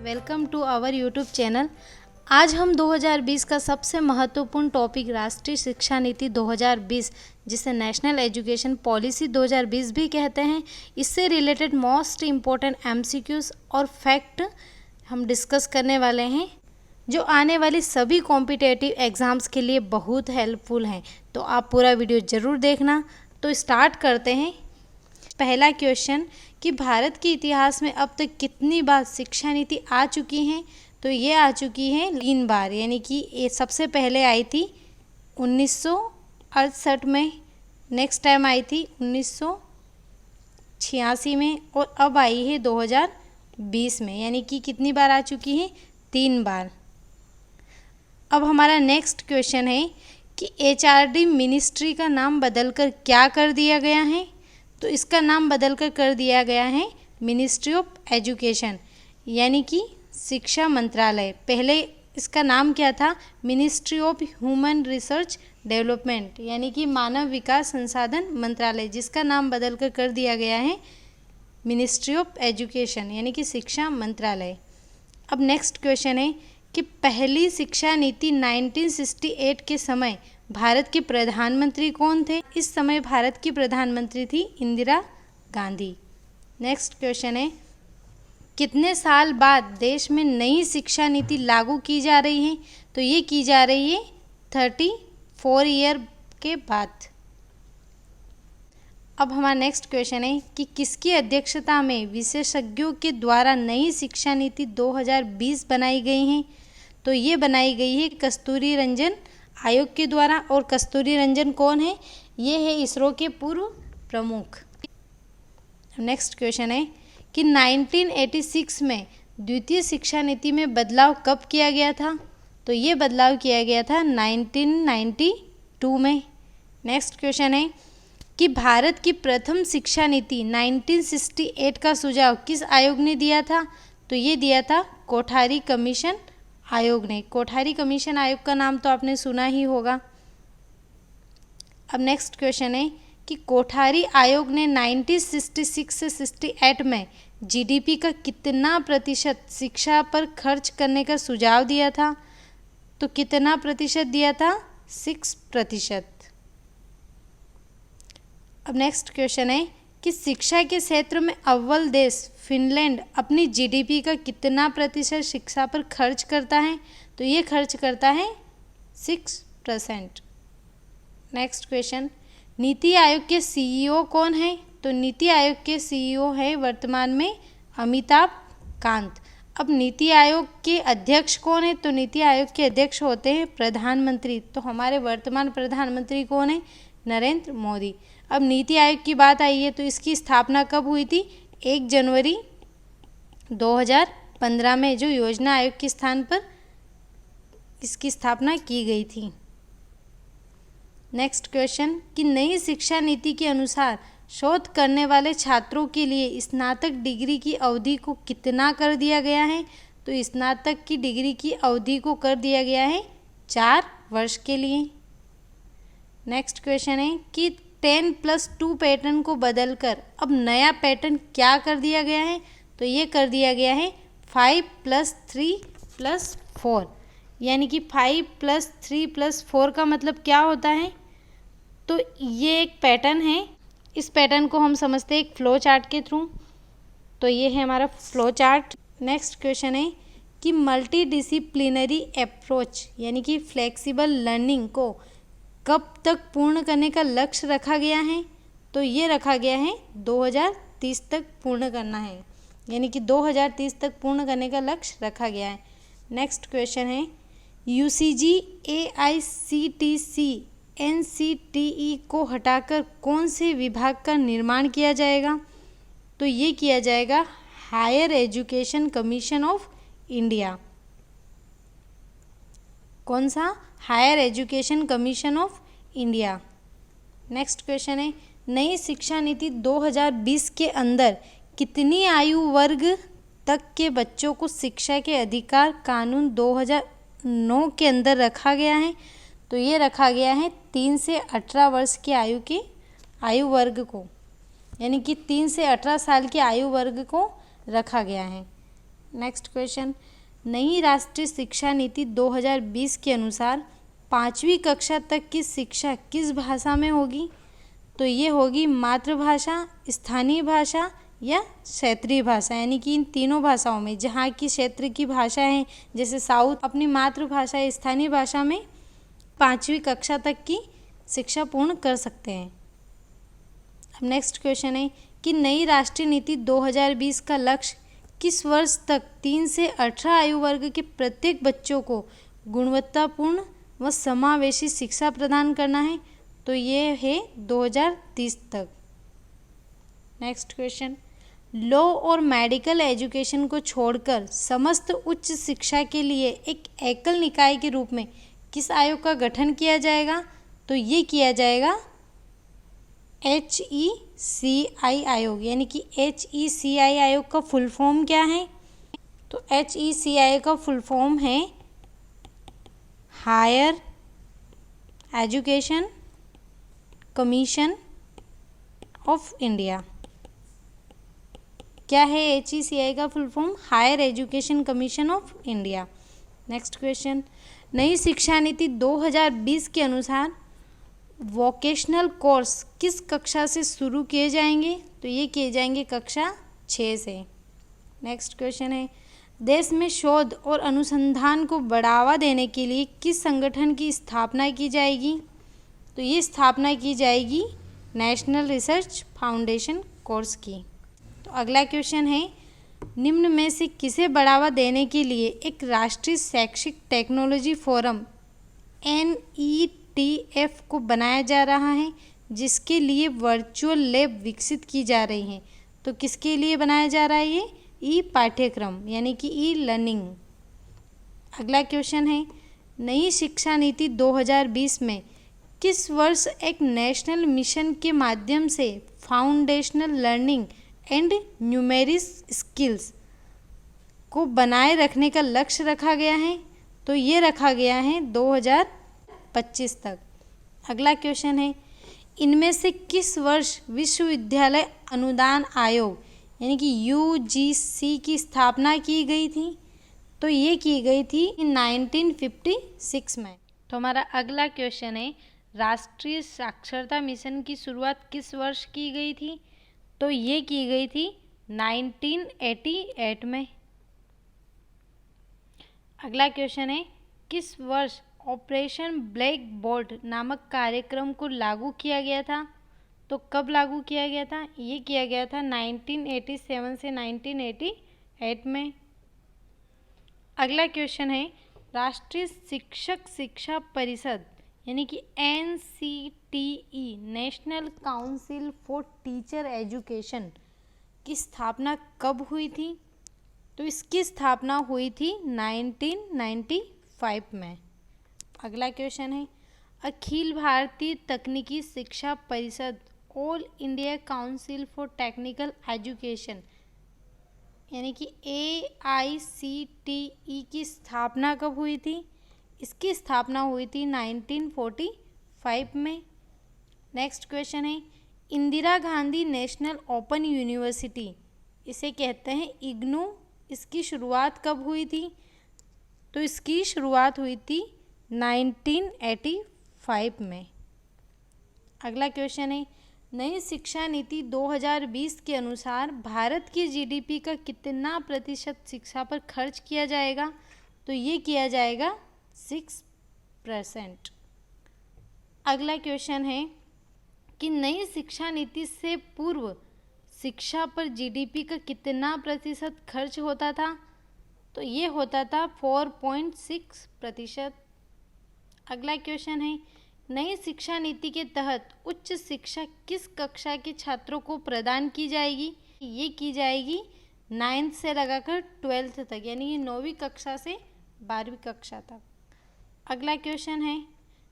Welcome to our YouTube channel. आज हम 2020 का सबसे महत्वपूर्ण टॉपिक राष्ट्रीय शिक्षा नीति 2020 जिसे नेशनल एजुकेशन पॉलिसी 2020 भी कहते हैं, इससे रिलेटेड मोस्ट इम्पोर्टेंट एमसीक्यूज और फैक्ट हम डिस्कस करने वाले हैं जो आने वाली सभी कॉम्पिटेटिव एग्ज़ाम्स के लिए बहुत हेल्पफुल हैं। तो आप पूरा वीडियो ज़रूर देखना। तो स्टार्ट करते हैं। पहला क्वेश्चन कि भारत के इतिहास में अब तक कितनी बार शिक्षा नीति आ चुकी हैं? तो ये आ चुकी हैं 3 बार, यानी कि ये सबसे पहले आई थी 1968 में, नेक्स्ट टाइम आई थी 1986 में और अब आई है 2020 में, यानी कि कितनी बार आ चुकी हैं? 3 बार। अब हमारा नेक्स्ट क्वेश्चन है कि एचआरडी मिनिस्ट्री का नाम बदलकर क्या कर दिया गया है? तो इसका नाम बदलकर कर दिया गया है मिनिस्ट्री ऑफ एजुकेशन, यानी कि शिक्षा मंत्रालय। पहले इसका नाम क्या था? Ministry of human research development, यानी कि मानव विकास संसाधन मंत्रालय, जिसका नाम बदलकर कर दिया गया है मिनिस्ट्री ऑफ एजुकेशन, यानी कि शिक्षा मंत्रालय। अब नेक्स्ट क्वेश्चन है कि पहली शिक्षा नीति 1968 के समय भारत के प्रधानमंत्री कौन थे? इस समय भारत की प्रधानमंत्री थी इंदिरा गांधी। नेक्स्ट क्वेश्चन है कितने साल बाद देश में नई शिक्षा नीति लागू की जा रही है? तो ये की जा रही है 34 ईयर के बाद। अब हमारा नेक्स्ट क्वेश्चन है कि किसकी अध्यक्षता में विशेषज्ञों के द्वारा नई शिक्षा नीति 2020 बनाई गई है? तो ये बनाई गई है कस्तूरी रंजन आयोग के द्वारा। और कस्तूरी रंजन कौन है? ये है इसरो के पूर्व प्रमुख। नेक्स्ट क्वेश्चन है कि 1986 में द्वितीय शिक्षा नीति में बदलाव कब किया गया था? तो ये बदलाव किया गया था 1992 में। नेक्स्ट क्वेश्चन है कि भारत की प्रथम शिक्षा नीति 1968 का सुझाव किस आयोग ने दिया था? तो ये दिया था कोठारी कमीशन आयोग ने। कोठारी कमीशन आयोग का नाम तो आपने सुना ही होगा। अब नेक्स्ट क्वेश्चन है कि कोठारी आयोग ने 1966 से 68 में जीडीपी का कितना प्रतिशत शिक्षा पर खर्च करने का सुझाव दिया था? तो कितना प्रतिशत दिया था? 6%। अब नेक्स्ट क्वेश्चन है कि शिक्षा के क्षेत्र में अव्वल देश फिनलैंड अपनी जीडीपी का कितना प्रतिशत शिक्षा पर खर्च करता है? तो ये खर्च करता है 6%। नेक्स्ट क्वेश्चन, नीति आयोग के सीईओ कौन है? तो नीति आयोग के सीईओ है वर्तमान में अमिताभ कांत। अब नीति आयोग के अध्यक्ष कौन है? तो नीति आयोग के अध्यक्ष होते हैं प्रधानमंत्री। तो हमारे वर्तमान प्रधानमंत्री कौन है? नरेंद्र मोदी। अब नीति आयोग की बात आई है तो इसकी स्थापना कब हुई थी? 1 जनवरी 2015 में, जो योजना आयोग के स्थान पर इसकी स्थापना की गई थी। नेक्स्ट क्वेश्चन कि नई शिक्षा नीति के अनुसार शोध करने वाले छात्रों के लिए स्नातक डिग्री की अवधि को कितना कर दिया गया है? तो स्नातक की डिग्री की अवधि को कर दिया गया है 4 वर्ष के लिए। नेक्स्ट क्वेश्चन है कि 10+2 पैटर्न को बदलकर अब नया पैटर्न क्या कर दिया गया है? तो ये कर दिया गया है 5+3+4, यानी कि 5+3+4 का मतलब क्या होता है? तो ये एक पैटर्न है। इस पैटर्न को हम समझते हैं एक फ्लो चार्ट के थ्रू। तो ये है हमारा फ्लो चार्ट। नेक्स्ट क्वेश्चन है कि मल्टी डिसिप्लिनरी अप्रोच यानी कि फ्लेक्सिबल लर्निंग को कब तक पूर्ण करने का लक्ष्य रखा गया है? तो ये रखा गया है 2030 तक पूर्ण करना है, यानी कि 2030 तक पूर्ण करने का लक्ष्य रखा गया है। नेक्स्ट क्वेश्चन है यूजीसी एआईसीटीई एनसीटीई को हटाकर कौन से विभाग का निर्माण किया जाएगा? तो ये किया जाएगा higher education commission of India. कौन सा? Higher education commission of India. Next question है नई शिक्षा नीति 2020 के अंदर कितनी आयु वर्ग तक के बच्चों को शिक्षा के अधिकार कानून 2009 के अंदर रखा गया है? तो ये रखा गया है 3 से 18 वर्ष की आयु के आयु वर्ग को, यानी कि 3 से 18 साल की आयु वर्ग को रखा गया है। नेक्स्ट क्वेश्चन, नई राष्ट्रीय शिक्षा नीति 2020 के अनुसार 5वीं कक्षा तक की शिक्षा किस भाषा में होगी? तो ये होगी मातृभाषा, स्थानीय भाषा या क्षेत्रीय भाषा, यानी कि इन तीनों भाषाओं में जहाँ की क्षेत्र की भाषा है, जैसे साउथ अपनी मातृभाषा या स्थानीय भाषा में 5वीं कक्षा तक की शिक्षा पूर्ण कर सकते हैं। अब नेक्स्ट क्वेश्चन है कि नई राष्ट्रीय नीति 2020 का लक्ष्य किस वर्ष तक 3 से 18 आयु वर्ग के प्रत्येक बच्चों को गुणवत्तापूर्ण व समावेशी शिक्षा प्रदान करना है? तो ये है 2030 तक। नेक्स्ट क्वेश्चन, लॉ और मेडिकल एजुकेशन को छोड़कर समस्त उच्च शिक्षा के लिए एक एकल निकाय के रूप में किस आयोग का गठन किया जाएगा? तो ये किया जाएगा HECI आयोग, यानी कि HECI आयोग का फुल फॉर्म क्या है? तो HECI का फुल फॉर्म है higher education commission of India. क्या है HECI का full form? Higher education commission of India. Next question, नई शिक्षा नीति 2020 के अनुसार वोकेशनल कोर्स किस कक्षा से शुरू किए जाएंगे? तो ये किए जाएंगे कक्षा 6 से। नेक्स्ट क्वेश्चन है, देश में शोध और अनुसंधान को बढ़ावा देने के लिए किस संगठन की स्थापना की जाएगी? तो ये स्थापना की जाएगी नेशनल रिसर्च फाउंडेशन कोर्स की। तो अगला क्वेश्चन है, निम्न में से किसे बढ़ावा देने के लिए एक राष्ट्रीय शैक्षिक टेक्नोलॉजी फोरम NETF को बनाया जा रहा है, जिसके लिए वर्चुअल लैब विकसित की जा रही हैं? तो किसके लिए बनाया जा रहा है ये? ई पाठ्यक्रम, यानी कि ई लर्निंग। अगला क्वेश्चन है, नई शिक्षा नीति 2020 में किस वर्ष एक नेशनल मिशन के माध्यम से foundational learning and numeric skills को बनाए रखने का लक्ष्य रखा गया है? तो ये रखा गया है 2025 तक। अगला क्वेश्चन है, इनमें से किस वर्ष विश्वविद्यालय अनुदान आयोग यानी कि UGC की स्थापना की गई थी? तो ये की गई थी 1956 में। तो हमारा अगला क्वेश्चन है, राष्ट्रीय साक्षरता मिशन की शुरुआत किस वर्ष की गई थी? तो ये की गई थी 1988 में। अगला क्वेश्चन है, किस वर्ष ऑपरेशन ब्लैक बोर्ड नामक कार्यक्रम को लागू किया गया था? तो कब लागू किया गया था? ये किया गया था 1987 से 1988 में। अगला क्वेश्चन है, राष्ट्रीय शिक्षक शिक्षा परिषद यानी कि NCTE national council for teacher education की स्थापना कब हुई थी? तो इसकी स्थापना हुई थी 1995 में। अगला क्वेश्चन है, अखिल भारतीय तकनीकी शिक्षा परिषद all India council for technical education यानी कि AICTE की स्थापना कब हुई थी? इसकी स्थापना हुई थी 1945 में। नेक्स्ट क्वेश्चन है, Indira Gandhi national open university इसे कहते हैं इग्नू, इसकी शुरुआत कब हुई थी? तो इसकी शुरुआत हुई थी 1985 में। अगला क्वेश्चन है, नई शिक्षा नीति 2020 के अनुसार भारत की GDP का कितना प्रतिशत शिक्षा पर खर्च किया जाएगा? तो ये किया जाएगा 6%। अगला क्वेश्चन है कि नई शिक्षा नीति से पूर्व शिक्षा पर GDP का कितना प्रतिशत खर्च होता था? तो ये होता था 4.6%। अगला क्वेश्चन है, नई शिक्षा नीति के तहत उच्च शिक्षा किस कक्षा के छात्रों को प्रदान की जाएगी? ये की जाएगी 9th से लगाकर 12th तक, यानी कि 9वीं कक्षा से 12वीं कक्षा तक। अगला क्वेश्चन है,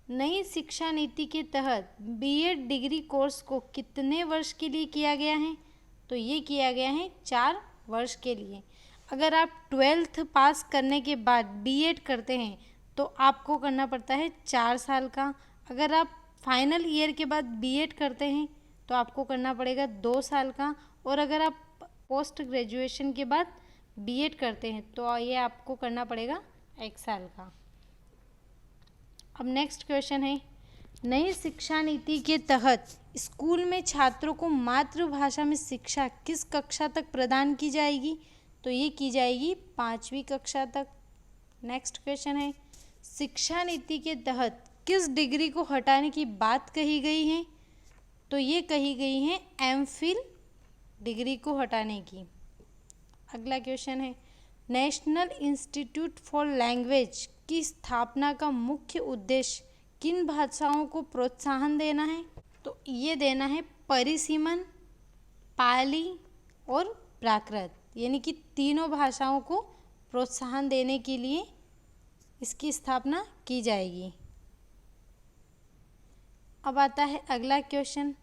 नई शिक्षा नीति के तहत B.Ed डिग्री कोर्स को कितने वर्ष के लिए किया गया है? तो ये किया गया है 4 वर्ष के लिए। अगर आप 12th पास करने के बाद B.Ed करते हैं तो आपको करना पड़ता है 4 साल का। अगर आप फाइनल ईयर के बाद B.Ed करते हैं तो आपको करना पड़ेगा 2 साल का। और अगर आप पोस्ट ग्रेजुएशन के बाद बीएड करते हैं तो ये आपको करना पड़ेगा 1 साल का। अब नेक्स्ट क्वेश्चन है, नई शिक्षा नीति के तहत स्कूल में छात्रों को मातृभाषा में शिक्षा किस कक्षा तक प्रदान की जाएगी? तो ये की जाएगी 5वीं कक्षा तक। नेक्स्ट क्वेश्चन है, शिक्षा नीति के तहत किस डिग्री को हटाने की बात कही गई है? तो ये कही गई है एमफिल डिग्री को हटाने की। अगला क्वेश्चन है, नेशनल इंस्टीट्यूट फॉर लैंग्वेज की स्थापना का मुख्य उद्देश्य किन भाषाओं को प्रोत्साहन देना है? तो ये देना है परिसीमन, पाली और प्राकृत, यानी कि तीनों भाषाओं को प्रोत्साहन देने के लिए इसकी स्थापना की जाएगी। अब आता है अगला क्वेश्चन,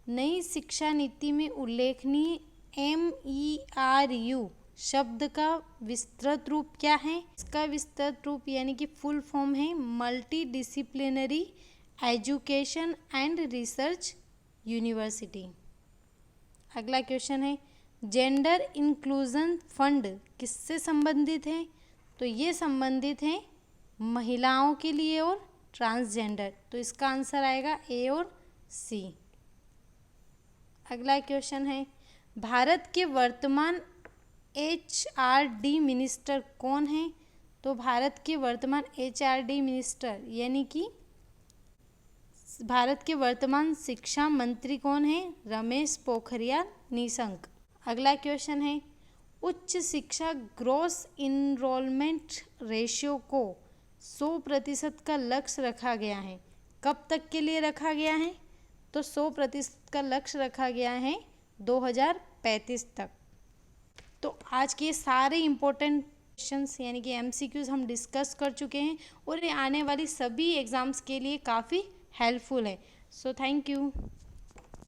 नई शिक्षा नीति में उल्लेखनीय MERU शब्द का विस्तृत रूप क्या है? इसका विस्तृत रूप यानी कि फुल फॉर्म है multi disciplinary education and research university. अगला क्वेश्चन है, जेंडर इंक्लूजन फंड किससे संबंधित है? तो ये संबंधित है महिलाओं के लिए और ट्रांसजेंडर, तो इसका आंसर आएगा ए और सी। अगला क्वेश्चन है, भारत के वर्तमान HRD मिनिस्टर कौन है? तो भारत के वर्तमान HRD मिनिस्टर यानी कि भारत के वर्तमान शिक्षा मंत्री कौन है? रमेश पोखरियाल निशंक। अगला क्वेश्चन है, उच्च शिक्षा ग्रॉस इनरोलमेंट रेशियो को 100% का लक्ष्य रखा गया है, कब तक के लिए रखा गया है? तो 100% का लक्ष्य रखा गया है 2035 तक। तो आज के सारे इम्पोर्टेंट क्वेश्चंस यानी कि MCQs हम डिस्कस कर चुके हैं और ये आने वाली सभी एग्ज़ाम्स के लिए काफ़ी हेल्पफुल है। So thank you.